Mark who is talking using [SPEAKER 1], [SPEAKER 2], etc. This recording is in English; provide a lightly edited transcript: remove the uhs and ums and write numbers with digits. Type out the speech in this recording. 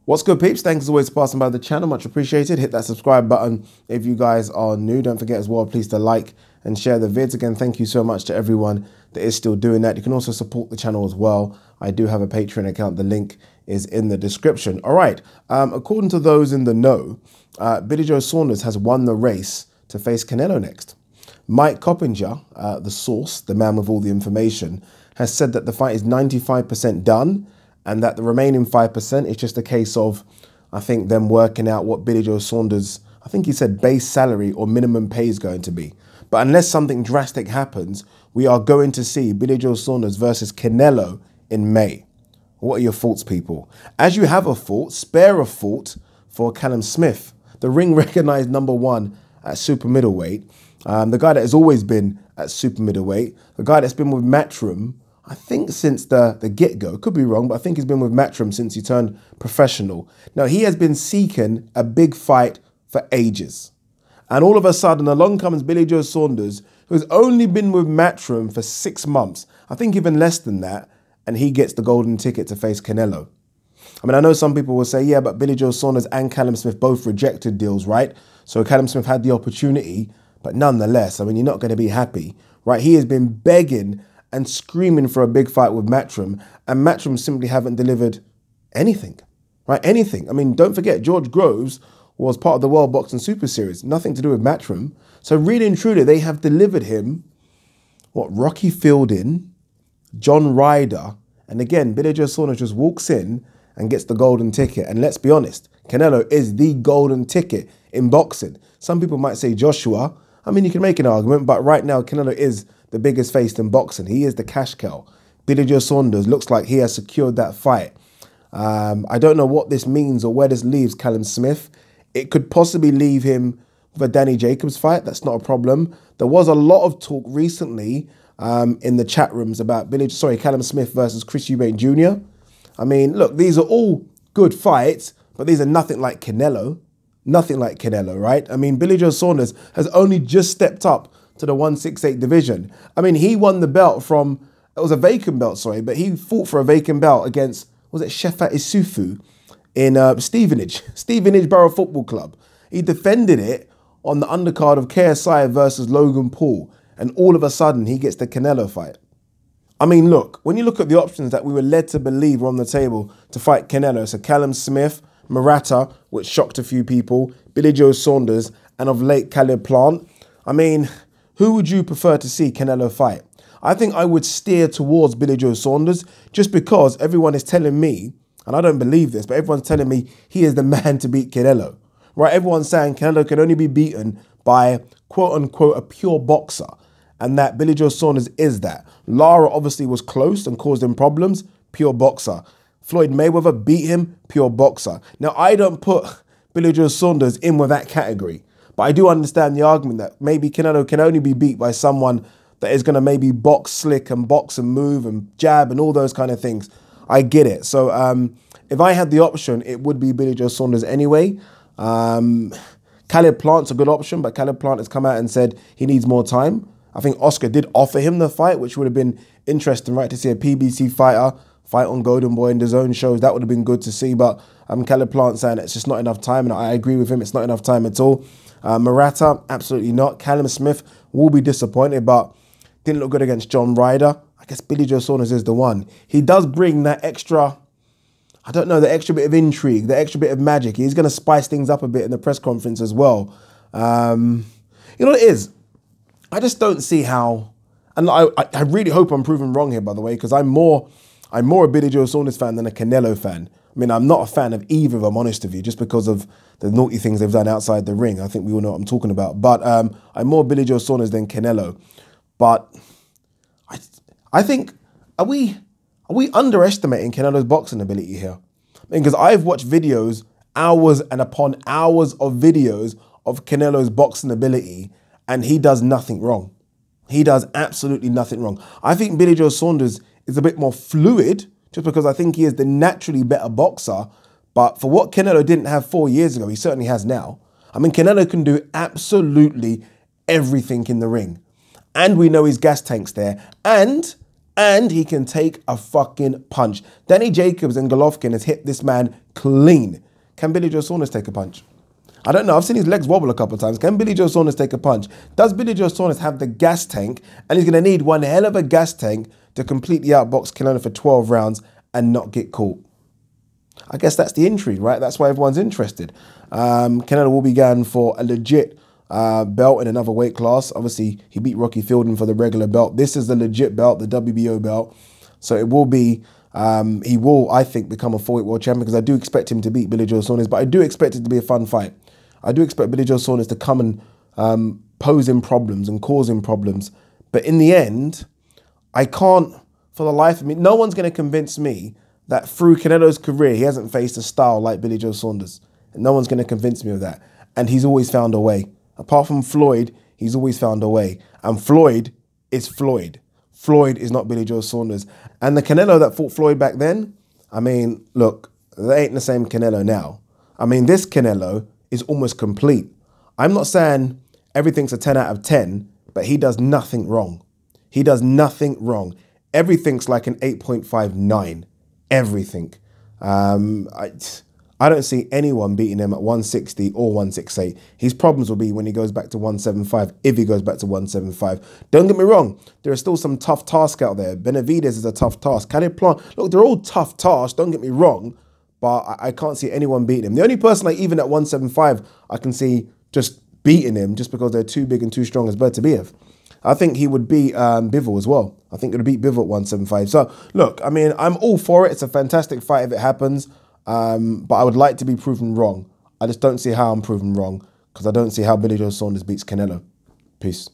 [SPEAKER 1] What's good, peeps? Thanks as always for passing by the channel. Much appreciated. Hit that subscribe button if you guys are new. Don't forget as well, please to like and share the vids. Again, thank you so much to everyone that is still doing that. You can also support the channel as well. I do have a Patreon account. The link is in the description. All right. According to those in the know, Billy Joe Saunders has won the race to face Canelo next. Mike Coppinger, the source, the man with all the information, has said that the fight is 95% done, and that the remaining 5% is just a case of, I think, them working out what Billy Joe Saunders, I think he said base salary or minimum pay is going to be. But unless something drastic happens, we are going to see Billy Joe Saunders versus Canelo in May. What are your thoughts, people? As you have a thought, spare a thought for Callum Smith, the ring recognized #1 at super middleweight, the guy that has always been at super middleweight, the guy that's been with Matchroom, I think since the get-go. Could be wrong, but I think he's been with Matchroom since he turned professional. Now, he has been seeking a big fight for ages. And all of a sudden, along comes Billy Joe Saunders, who's only been with Matchroom for 6 months. I think even less than that. And he gets the golden ticket to face Canelo. I mean, I know some people will say, yeah, but Billy Joe Saunders and Callum Smith both rejected deals, right? So Callum Smith had the opportunity, but nonetheless, I mean, you're not going to be happy, right? He has been begging and screaming for a big fight with Matchroom, and Matchroom simply haven't delivered anything, right? Anything. I mean, don't forget, George Groves was part of the World Boxing Super Series, nothing to do with Matchroom. So really and truly, they have delivered him, what, Rocky Fielding, John Ryder, and again, Billy Joe Saunders just walks in and gets the golden ticket. And let's be honest, Canelo is the golden ticket in boxing. Some people might say Joshua. I mean, you can make an argument, but right now, Canelo is the biggest face in boxing. He is the cash cow. Billy Joe Saunders looks like he has secured that fight. I don't know what this means or where this leaves Callum Smith. It could possibly leave him with a Danny Jacobs fight. That's not a problem. There was a lot of talk recently in the chat rooms about Callum Smith versus Chris Eubank Jr. I mean, look, these are all good fights, but these are nothing like Canelo. Nothing like Canelo, right? I mean, Billy Joe Saunders has only just stepped up to the 168 division. I mean, he won the belt from, it was a vacant belt, sorry, but he fought for a vacant belt against, was it Shefat Isufu in Stevenage Borough Football Club. He defended it on the undercard of KSI versus Logan Paul, and all of a sudden he gets the Canelo fight. I mean, look, when you look at the options that we were led to believe were on the table to fight Canelo, so Callum Smith, Murata, which shocked a few people, Billy Joe Saunders, and of late Caleb Plant. I mean, who would you prefer to see Canelo fight? I think I would steer towards Billy Joe Saunders just because everyone is telling me, and I don't believe this, but everyone's telling me he is the man to beat Canelo. Right? Everyone's saying Canelo can only be beaten by, quote unquote, a pure boxer, and that Billy Joe Saunders is that. Lara obviously was close and caused him problems, pure boxer. Floyd Mayweather beat him, pure boxer. Now, I don't put Billy Joe Saunders in with that category, but I do understand the argument that maybe Canelo can only be beat by someone that is going to maybe box slick and box and move and jab and all those kind of things. I get it. So if I had the option, it would be Billy Joe Saunders anyway. Caleb Plant's a good option, but Caleb Plant has come out and said he needs more time. I think Oscar did offer him the fight, which would have been interesting, right, to see a PBC fighter fight on Golden Boy and DAZN shows. That would have been good to see, but Caleb Plant saying it's just not enough time, and I agree with him. It's not enough time at all. Murata, absolutely not. Callum Smith will be disappointed, but didn't look good against John Ryder. I guess Billy Joe Saunders is the one. He does bring that extra, I don't know, the extra bit of intrigue, the extra bit of magic. He's going to spice things up a bit in the press conference as well. You know what it is? I just don't see how, and I really hope I'm proven wrong here, by the way, because I'm more a Billy Joe Saunders fan than a Canelo fan. I mean, I'm not a fan of either of them, honest with you, just because of the naughty things they've done outside the ring. I think we all know what I'm talking about. But I'm more Billy Joe Saunders than Canelo. But I think, are we underestimating Canelo's boxing ability here? I mean, because I've watched videos, hours and upon hours of videos of Canelo's boxing ability, and he does nothing wrong. He does absolutely nothing wrong. I think Billy Joe Saunders is a bit more fluid, just because I think he is the naturally better boxer. But for what Canelo didn't have 4 years ago, he certainly has now. I mean, Canelo can do absolutely everything in the ring. And we know his gas tank's there. And he can take a fucking punch. Danny Jacobs and Golovkin has hit this man clean. Can Billy Joe Saunders take a punch? I don't know. I've seen his legs wobble a couple of times. Can Billy Joe Saunders take a punch? Does Billy Joe Saunders have the gas tank? And he's going to need one hell of a gas tank to completely outbox Canelo for 12 rounds and not get caught. I guess that's the intrigue, right? That's why everyone's interested. Canelo will be going for a legit belt in another weight class. Obviously, he beat Rocky Fielding for the regular belt. This is the legit belt, the WBO belt. So it will be, he will, I think, become a 4-weight world champion, because I do expect him to beat Billy Joe Saunders, but I do expect it to be a fun fight. I do expect Billy Joe Saunders to come and pose him problems and cause him problems. But in the end, I can't, for the life of me, no one's going to convince me that through Canelo's career, he hasn't faced a style like Billy Joe Saunders. And no one's going to convince me of that. And he's always found a way. Apart from Floyd, he's always found a way. And Floyd is Floyd. Floyd is not Billy Joe Saunders. And the Canelo that fought Floyd back then, I mean, look, they ain't the same Canelo now. I mean, this Canelo is almost complete. I'm not saying everything's a 10 out of 10, but he does nothing wrong. He does nothing wrong. Everything's like an 8.59. Everything. I don't see anyone beating him at 160 or 168. His problems will be when he goes back to 175, if he goes back to 175. Don't get me wrong, there are still some tough tasks out there. Benavidez is a tough task. Caleb Plant, look, they're all tough tasks, don't get me wrong, but I can't see anyone beating him. The only person, like even at 175, I can see just beating him just because they're too big and too strong as Bertabiev. I think he would beat Bivol as well. I think he would beat Bivol at 175. So, look, I mean, I'm all for it. It's a fantastic fight if it happens. But I would like to be proven wrong. I just don't see how I'm proven wrong, because I don't see how Billy Joe Saunders beats Canelo. Peace.